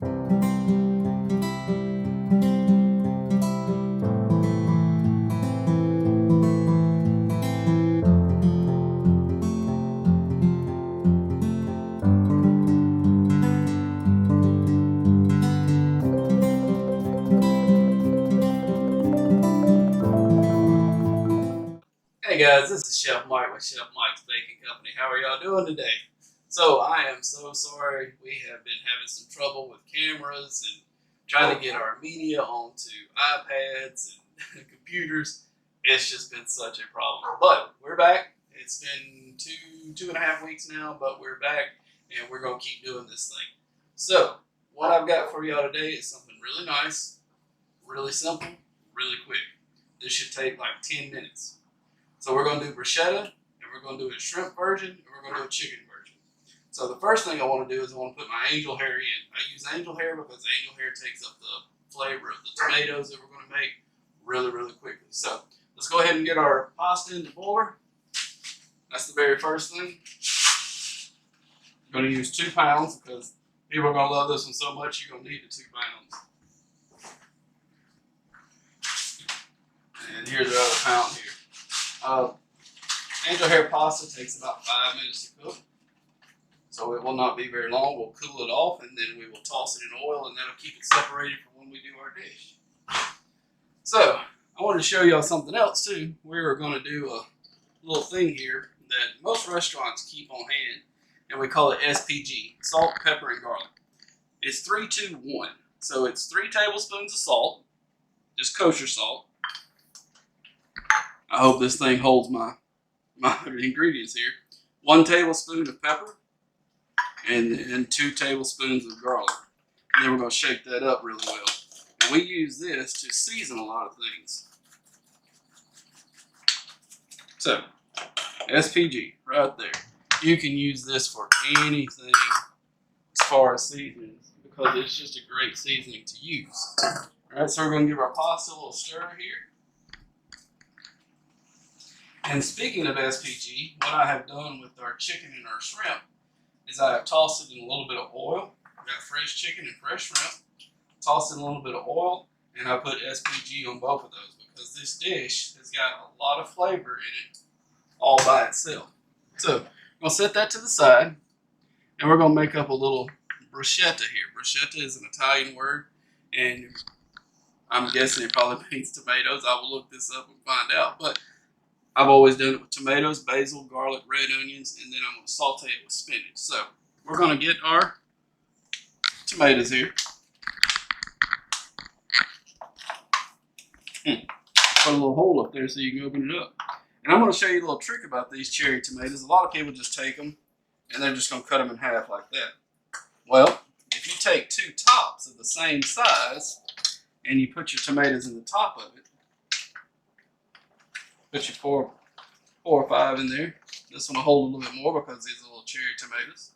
Hey guys, this is Chef Mike with Chef Mike's Baking Company. How are y'all doing today? So I am so sorry. We have been having some trouble with cameras and trying to get our media onto iPads and computers. It's just been such a problem. But we're back. It's been two and a half weeks now, but we're back and we're going to keep doing this thing. So what I've got for y'all today is something really nice, really simple, really quick. This should take like 10 minutes. So we're going to do bruschetta, and we're going to do a shrimp version, and we're going to do a chicken version. So the first thing I want to do is I want to put my angel hair in. I use angel hair because angel hair takes up the flavor of the tomatoes that we're going to make really, really quickly. So let's go ahead and get our pasta in the boiler. That's the very first thing. I'm going to use 2 pounds because people are going to love this one so much you're going to need the 2 pounds. And here's the other pound here. Angel hair pasta takes about 5 minutes to cook, so it will not be very long. We'll cool it off, and then we will toss it in oil, and that'll keep it separated for when we do our dish. So I wanted to show y'all something else too. We're going to do a little thing here that most restaurants keep on hand, and we call it SPG, salt, pepper, and garlic. It's 3, 2, 1. So it's 3 tablespoons of salt, just kosher salt. I hope this thing holds my ingredients here. 1 tablespoon of pepper and 2 tablespoons of garlic. And then we're going to shake that up really well. And we use this to season a lot of things. So, SPG, right there. You can use this for anything as far as seasonings because it's just a great seasoning to use. Alright, so we're going to give our pasta a little stir here. And speaking of SPG, what I have done with our chicken and our shrimp is I have tossed it in a little bit of oil. I've got fresh chicken and fresh shrimp. Tossed in a little bit of oil, and I put SPG on both of those because this dish has got a lot of flavor in it all by itself. So I'm going to set that to the side, and we're going to make up a little bruschetta here. Bruschetta is an Italian word, and I'm guessing it probably means tomatoes. I will look this up and find out, but I've always done it with tomatoes, basil, garlic, red onions, and then I'm going to saute it with spinach. So we're going to get our tomatoes here. Put a little hole up there so you can open it up. And I'm going to show you a little trick about these cherry tomatoes. A lot of people just take them and they're just going to cut them in half like that. Well, if you take 2 tops of the same size and you put your tomatoes in the top of it, put your 4 or 5 in there. This one will hold a little bit more because these are little cherry tomatoes.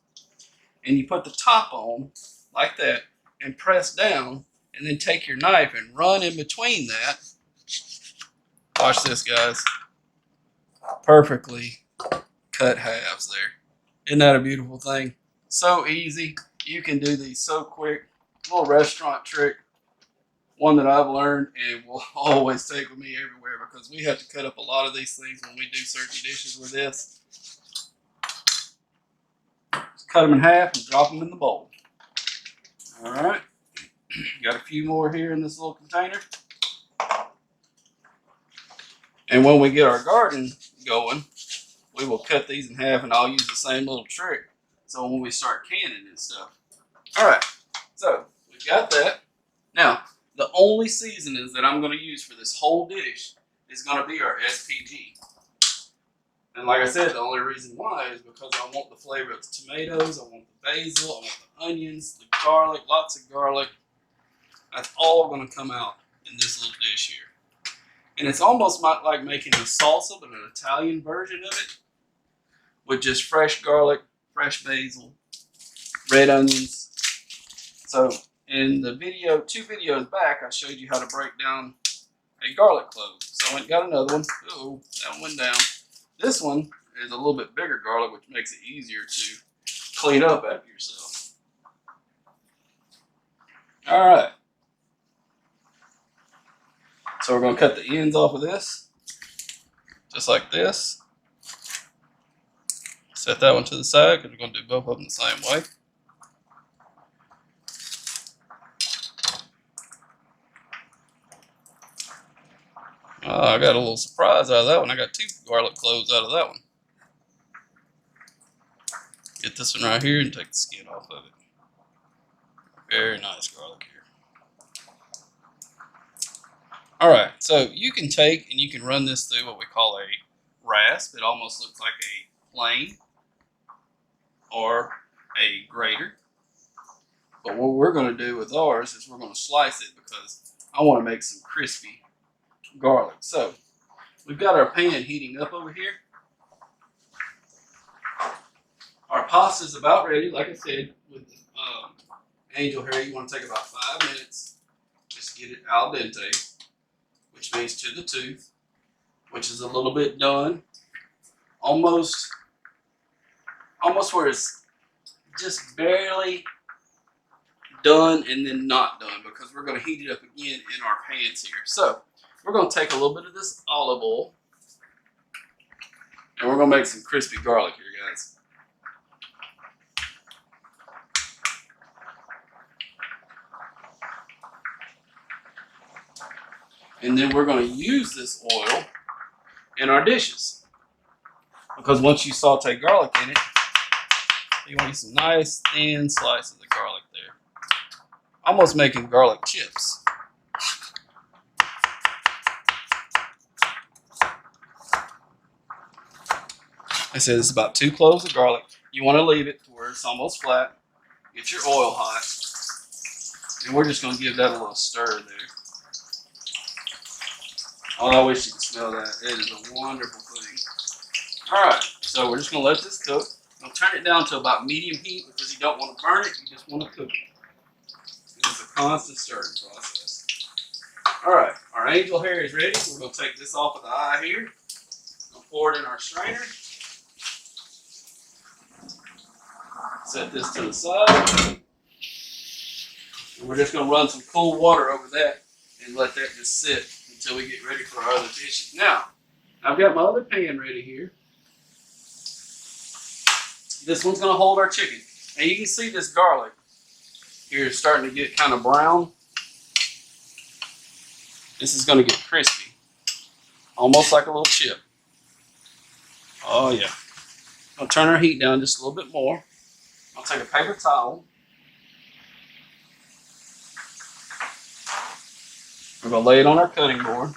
And you put the top on like that and press down, and then take your knife and run in between that. Watch this, guys. Perfectly cut halves there. Isn't that a beautiful thing? So easy. You can do these so quick. Little restaurant trick. One that I've learned and will always take with me everywhere because we have to cut up a lot of these things when we do certain dishes with this. Just cut them in half and drop them in the bowl. All right. Got a few more here in this little container. And when we get our garden going, we will cut these in half, and I'll use the same little trick. So when we start canning and stuff. All right. So we've got that. Now, the only seasonings that I'm going to use for this whole dish is going to be our SPG. And like I said, the only reason why is because I want the flavor of the tomatoes, I want the basil, I want the onions, the garlic, lots of garlic. That's all going to come out in this little dish here. And it's almost like making a salsa, but an Italian version of it with just fresh garlic, fresh basil, red onions. So in the video, 2 videos back, I showed you how to break down a garlic clove. So I went and got another one. Oh, that one went down. This one is a little bit bigger garlic, which makes it easier to clean up after yourself. All right. So we're going to cut the ends off of this, just like this. Set that one to the side because we're going to do both of them the same way. I got a little surprise out of that one. I got 2 garlic cloves out of that one. Get this one right here and take the skin off of it. Very nice garlic here. Alright, so you can take and you can run this through what we call a rasp. It almost looks like a plane or a grater. But what we're going to do with ours is we're going to slice it because I want to make some crispy garlic. So we've got our pan heating up over here. Our pasta is about ready. Like I said, with angel hair, you want to take about 5 minutes. Just get it al dente, which means to the tooth, which is a little bit done. Almost where it's just barely done and then not done, because we're going to heat it up again in our pans here. So we're going to take a little bit of this olive oil and we're going to make some crispy garlic here, guys. And then we're going to use this oil in our dishes, because once you saute garlic in it, you want some nice thin slices of garlic there. Almost making garlic chips. I said it's about 2 cloves of garlic. You want to leave it to where it's almost flat. Get your oil hot. And we're just going to give that a little stir there. Oh, I wish you could smell that. It is a wonderful thing. Alright, so we're just going to let this cook. I'll turn it down to about medium heat because you don't want to burn it, you just want to cook it. It's a constant stirring process. Alright, our angel hair is ready. We're going to take this off of the eye here. We'll pour it in our strainer. Set this to the side. And we're just going to run some cool water over that and let that just sit until we get ready for our other dishes. Now, I've got my other pan ready here. This one's going to hold our chicken. And you can see this garlic here is starting to get kind of brown. This is going to get crispy. Almost like a little chip. Oh yeah. I'll turn our heat down just a little bit more. I'll take a paper towel. We're going to lay it on our cutting board.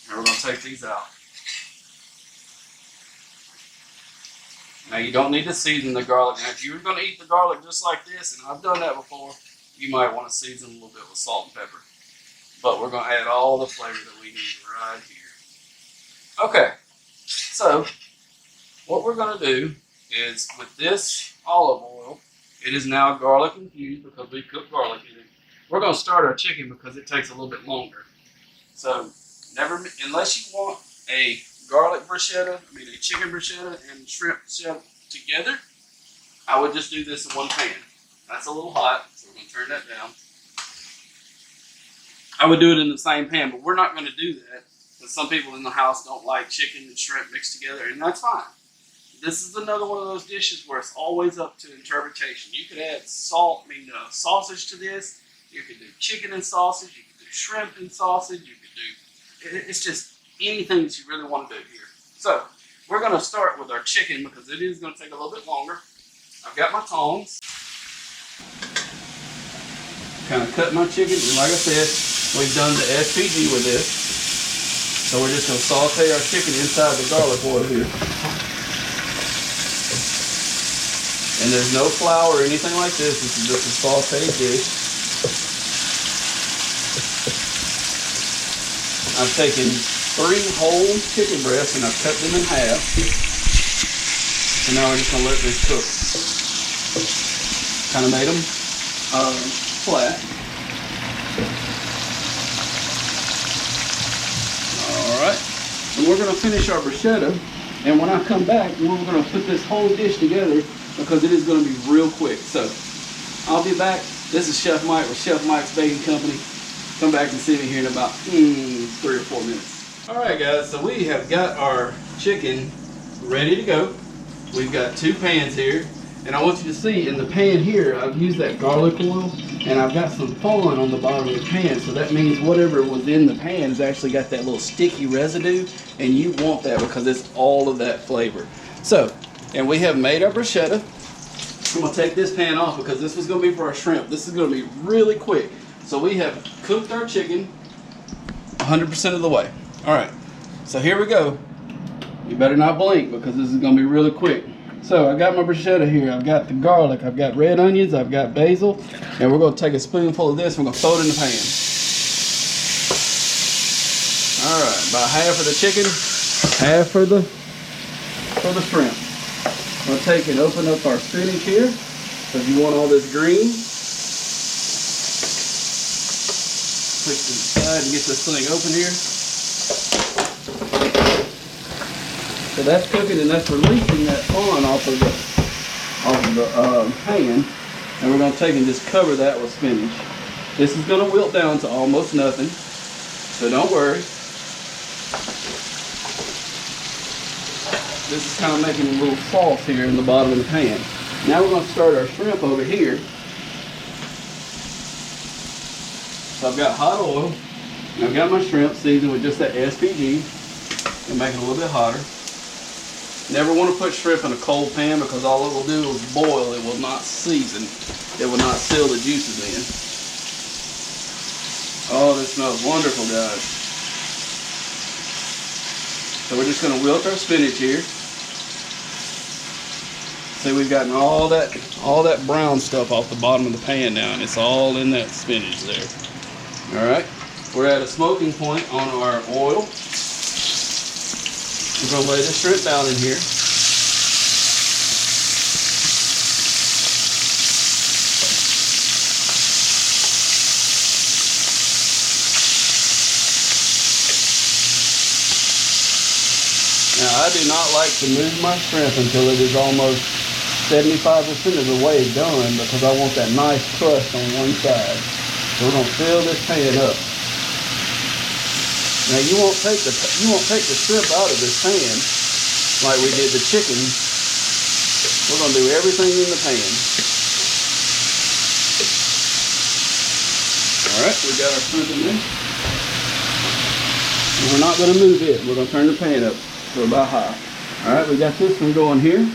And we're going to take these out. Now you don't need to season the garlic. Now if you were going to eat the garlic just like this, and I've done that before, you might want to season a little bit with salt and pepper. But we're going to add all the flavor that we need right here. Okay, so what we're going to do is with this olive oil, it is now garlic infused because we cooked garlic in it. We're going to start our chicken because it takes a little bit longer. So unless you want a garlic bruschetta, a chicken bruschetta and shrimp bruschetta together, I would just do this in one pan. That's a little hot, so we're going to turn that down. I would do it in the same pan, but we're not going to do that because some people in the house don't like chicken and shrimp mixed together, and that's fine. This is another one of those dishes where it's always up to interpretation. You could add sausage to this. You could do chicken and sausage. You could do shrimp and sausage. You could do, it's just anything that you really want to do here. So we're going to start with our chicken because it is going to take a little bit longer. I've got my tongs. Kind of cut my chicken, and like I said, we've done the SPG with this. So we're just going to saute our chicken inside the garlic oil here. And there's no flour or anything like this. This is just a sauteed dish. I've taken 3 whole chicken breasts and I've cut them in half. And now we're just going to let this cook. Kind of made them flat. Alright. And we're going to finish our bruschetta. And when I come back, we're going to put this whole dish together because it is going to be real quick. So I'll be back This is Chef Mike with Chef Mike's Baking Company. Come back and see me here in about 3 or 4 minutes. Alright guys, so we have got our chicken ready to go. We've got 2 pans here. And I want you to see in the pan here, I've used that garlic oil and I've got some fond on the bottom of the pan. So that means whatever was in the pan has actually got that little sticky residue, and you want that because it's all of that flavor. So, and we have made our bruschetta. I'm going to take this pan off because this was going to be for our shrimp. This is going to be really quick. So we have cooked our chicken 100% of the way. Alright, so here we go. You better not blink because this is going to be really quick. So I got my bruschetta here, I've got the garlic, I've got red onions, I've got basil, and we're going to take a spoonful of this, we're going to throw it in the pan. Alright, about half of the chicken, half for the shrimp. I'm going to take and open up our spinach here, because you want all this green. Push to the side and get this thing open here. So that's cooking and that's releasing that fond off of the pan, and we're going to take and just cover that with spinach. This is going to wilt down to almost nothing, so don't worry. This is kind of making a little sauce here in the bottom of the pan. Now we're going to start our shrimp over here. So I've got hot oil, and I've got my shrimp seasoned with just that SPG and make it a little bit hotter. Never want to put shrimp in a cold pan because all it will do is boil. It will not season. It will not seal the juices in. Oh, this smells wonderful, guys. So we're just going to wilt our spinach here. See, we've gotten all that brown stuff off the bottom of the pan now, and it's all in that spinach there. All right, we're at a smoking point on our oil. We're going to lay the shrimp down in here. Now, I do not like to move my shrimp until it is almost 75% of the way done because I want that nice crust on one side. So we're going to fill this pan up. Now you won't take the shrimp out of this pan like we did the chicken. We're going to do everything in the pan. Alright, we got our shrimp in there. And we're not going to move it. We're going to turn the pan up to about high. Alright, we got this one going here.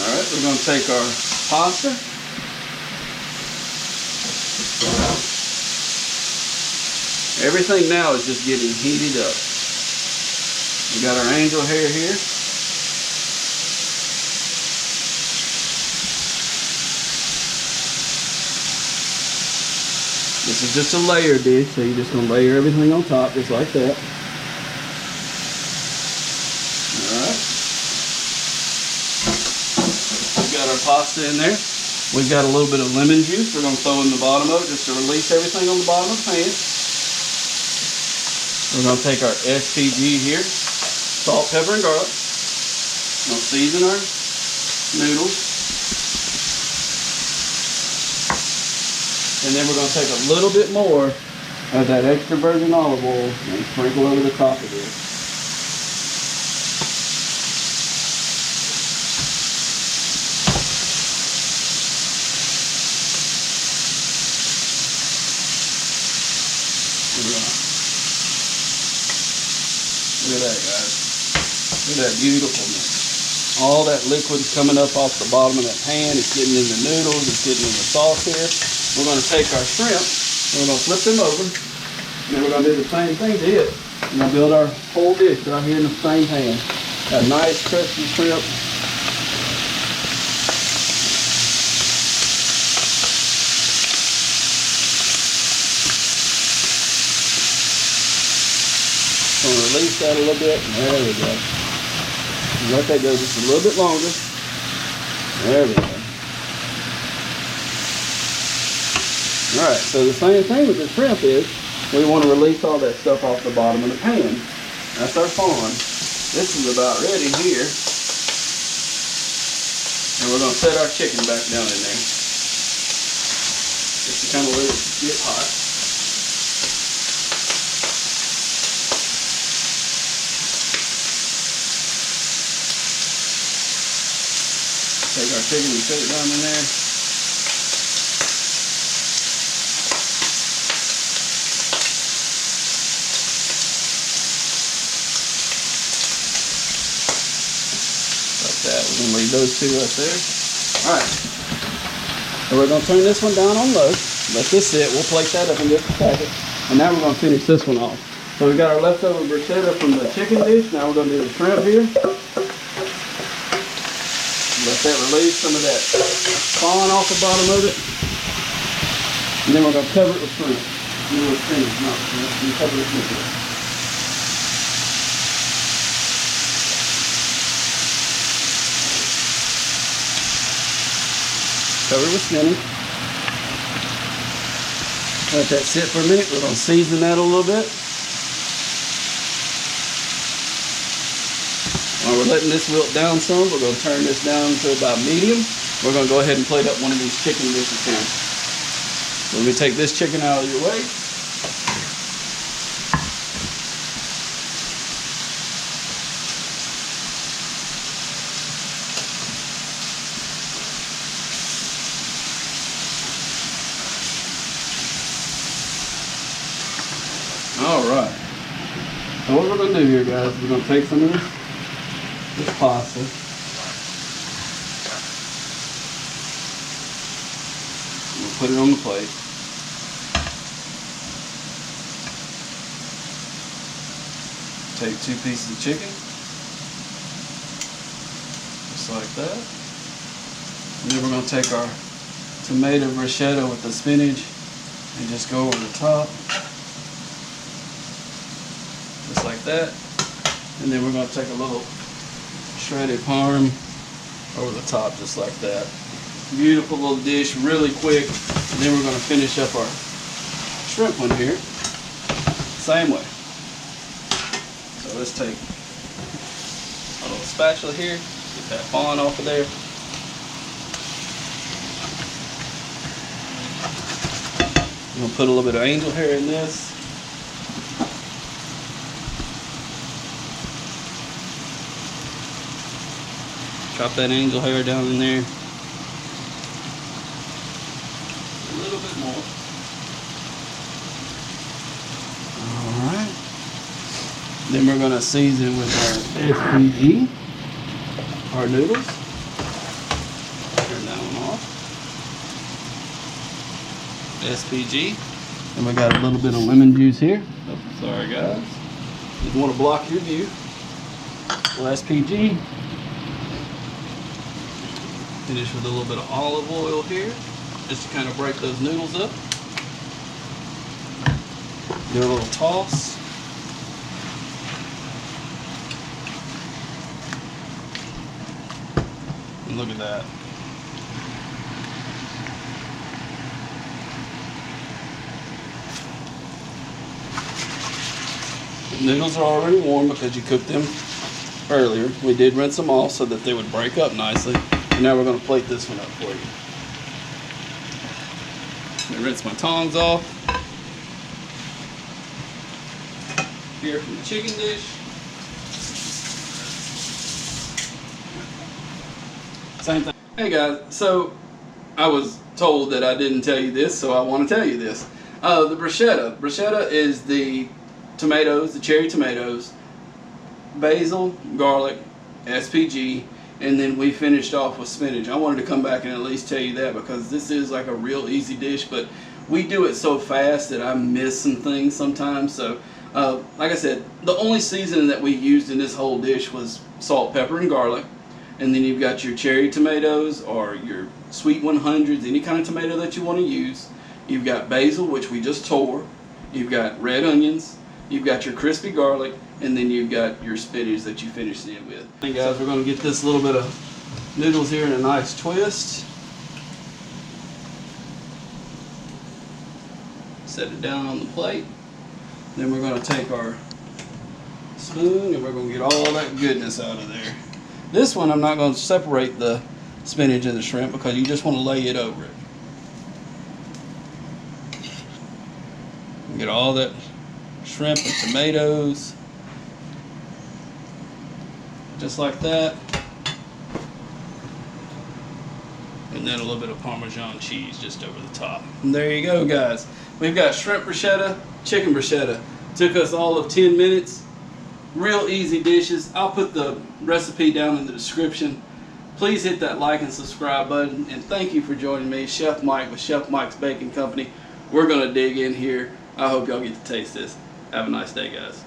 Alright, we're going to take our pasta. Everything now is just getting heated up. We got our angel hair here. This is just a layer dish, so you're just going to layer everything on top just like that. Alright. We've got our pasta in there. We've got a little bit of lemon juice we're going to throw in the bottom of it just to release everything on the bottom of the pan. We're going to take our SPG here, salt, pepper, and garlic. We're going to season our noodles. And then we're going to take a little bit more of that extra virgin olive oil and sprinkle over the top of this. Look at that, guys. Look at that beautifulness. All that liquid's coming up off the bottom of that pan. It's getting in the noodles. It's getting in the sauce here. We're going to take our shrimp and we're going to flip them over. And then we're going to do the same thing to it. We're going to build our whole dish right here in the same pan. Got nice crusty shrimp. Release that a little bit, and there we go. Let that go just a little bit longer. There we go. Alright, so the same thing with the shrimp is we want to release all that stuff off the bottom of the pan. That's our fond. This is about ready here. And And we're going to set our chicken back down in there. Just to kind of let it get hot. Take our chicken and set it down in there. Like that. We're going to leave those two up there. Alright. So we're going to turn this one down on low. Let this sit. We'll plate that up in just a second. And now we're going to finish this one off. So we got our leftover bruschetta from the chicken dish. Now we're going to do the shrimp here. Let that release some of that spawn off the bottom of it. And then we're going to cover it with shrimp. With spinach, no, we're cover it with shrimp. Cover it with spinach. Let that sit for a minute. We're going to season that a little bit. While we're letting this wilt down some, we're going to turn this down to about medium. We're going to go ahead and plate up one of these chicken dishes here. So let me take this chicken out of your way. Alright. So what we're going to do here, guys, we're going to take some of this pasta. We'll put it on the plate. Take 2 pieces of chicken. Just like that. And then we're going to take our tomato bruschetta with the spinach and just go over the top. Just like that. And then we're going to take a little shredded parm over the top, just like that. Beautiful little dish, really quick. And then we're going to finish up our shrimp one here. Same way. So let's take a little spatula here, get that spawn off of there. I'm going to put a little bit of angel hair in this. Chop that angel hair down in there. A little bit more. Alright. Then we're going to season with our SPG, our noodles. Turn that one off. SPG. And we got a little bit of lemon juice here. Oh, sorry guys. Didn't want to block your view. Well, SPG. Finish with a little bit of olive oil here, just to kind of break those noodles up. Do a little toss. And look at that. The noodles are already warm because you cooked them earlier. We did rinse them off so that they would break up nicely. And now we're going to plate this one up for you. Let me rinse my tongs off. Here from the chicken dish. Same thing. Hey guys, so I was told that I didn't tell you this, so I want to tell you this. The bruschetta. Bruschetta is the tomatoes, the cherry tomatoes, basil, garlic, SPG, and then we finished off with spinach. I wanted to come back and at least tell you that because this is like a real easy dish, but we do it so fast that I miss some things sometimes. So like I said, the only seasoning that we used in this whole dish was salt, pepper, and garlic. And then you've got your cherry tomatoes or your sweet 100s, any kind of tomato that you want to use. You've got basil, which we just tore. You've got red onions. You've got your crispy garlic. And then you've got your spinach that you finished it with. Hey guys, we're going to get this little bit of noodles here in a nice twist. Set it down on the plate. Then we're going to take our spoon and we're going to get all that goodness out of there. This one I'm not going to separate the spinach and the shrimp because you just want to lay it over it. Get all that shrimp and tomatoes, just like that. And then a little bit of Parmesan cheese just over the top. And there you go, guys. We've got shrimp bruschetta, chicken bruschetta. Took us all of 10 minutes. Real easy dishes. I'll put the recipe down in the description. Please hit that like and subscribe button. And thank you for joining me, Chef Mike with Chef Mike's Baking Company. We're going to dig in here. I hope y'all get to taste this. Have a nice day, guys.